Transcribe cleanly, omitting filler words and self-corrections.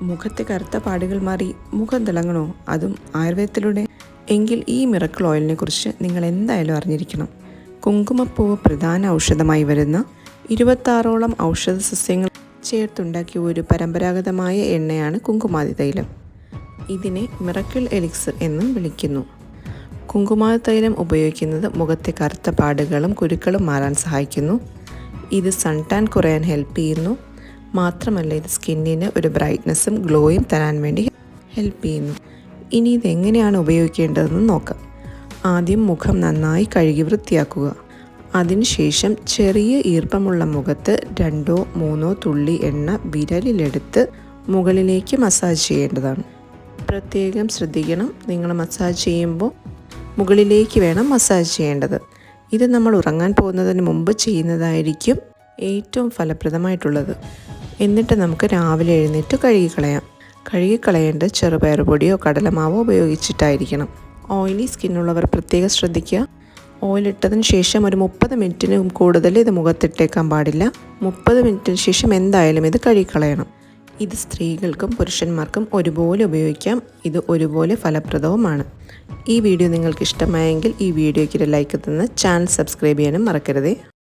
മുഖത്തെ കറുത്ത പാടുകൾ മാറി മുഖം തിളങ്ങണോ, അതും ആയുർവേദത്തിലൂടെ? എങ്കിൽ ഈ മിറക്കിൾ ഓയിലിനെ കുറിച്ച് നിങ്ങൾ എന്തായാലും അറിഞ്ഞിരിക്കണം. കുങ്കുമപ്പൂവ് പ്രധാന ഔഷധമായി വരുന്ന 26ഓളം ഔഷധ സസ്യങ്ങൾ ചേർത്തുണ്ടാക്കിയ ഒരു പരമ്പരാഗതമായ എണ്ണയാണ് കുങ്കുമാതി തൈലം. ഇതിനെ മിറക്കിൾ എലിക്സിർ എന്നും വിളിക്കുന്നു. കുങ്കുമാതി തൈലം ഉപയോഗിക്കുന്നത് മുഖത്തെ കറുത്ത പാടുകളും കുരുക്കളും മാറാൻ സഹായിക്കുന്നു. ഇത് സൺ ടാൻ കുറയാൻ ഹെൽപ്പ് ചെയ്യുന്നു. മാത്രമല്ല, ഇത് സ്കിന്നിന് ഒരു ബ്രൈറ്റ്നസ്സും ഗ്ലോയും തരാൻ വേണ്ടി ഹെൽപ്പ് ചെയ്യുന്നു. ഇനി ഇതെങ്ങനെയാണ് ഉപയോഗിക്കേണ്ടതെന്ന് നോക്കാം. ആദ്യം മുഖം നന്നായി കഴുകി വൃത്തിയാക്കുക. അതിനുശേഷം ചെറിയ ഈർപ്പമുള്ള മുഖത്ത് 2-3 തുള്ളി എണ്ണ വിരലിലെടുത്ത് മുകളിലേക്ക് മസാജ് ചെയ്യേണ്ടതാണ്. പ്രത്യേകം ശ്രദ്ധിക്കണം, നിങ്ങൾ മസാജ് ചെയ്യുമ്പോൾ മുകളിലേക്ക് വേണം മസാജ് ചെയ്യേണ്ടത്. ഇത് നമ്മൾ ഉറങ്ങാൻ പോകുന്നതിന് മുമ്പ് ചെയ്യുന്നതായിരിക്കും ഏറ്റവും ഫലപ്രദമായിട്ടുള്ളത്. എന്നിട്ട് നമുക്ക് രാവിലെ എഴുന്നേറ്റ് കഴുകിക്കളയേണ്ടത് ചെറുപയർ പൊടിയോ കടലമാവോ ഉപയോഗിച്ചിട്ടായിരിക്കണം. ഓയിലി സ്കിന്നുള്ളവർ പ്രത്യേകം ശ്രദ്ധിക്കുക. ഓയിലിട്ടതിന് ശേഷം ഒരു 30 മിനിറ്റിന് കൂടുതൽ ഇത് മുഖത്തിട്ടേക്കാൻ പാടില്ല. 30 മിനിറ്റിന് ശേഷം എന്തായാലും ഇത് കഴുകിക്കളയണം. ഇത് സ്ത്രീകൾക്കും പുരുഷന്മാർക്കും ഒരുപോലെ ഉപയോഗിക്കാം. ഇത് ഒരുപോലെ ഫലപ്രദവുമാണ്. ഈ വീഡിയോ നിങ്ങൾക്ക് ഇഷ്ടമായെങ്കിൽ ഈ വീഡിയോയ്ക്ക് ഒരു ലൈക്ക് തന്ന് ചാനൽ സബ്സ്ക്രൈബ് ചെയ്യാനും മറക്കരുതേ.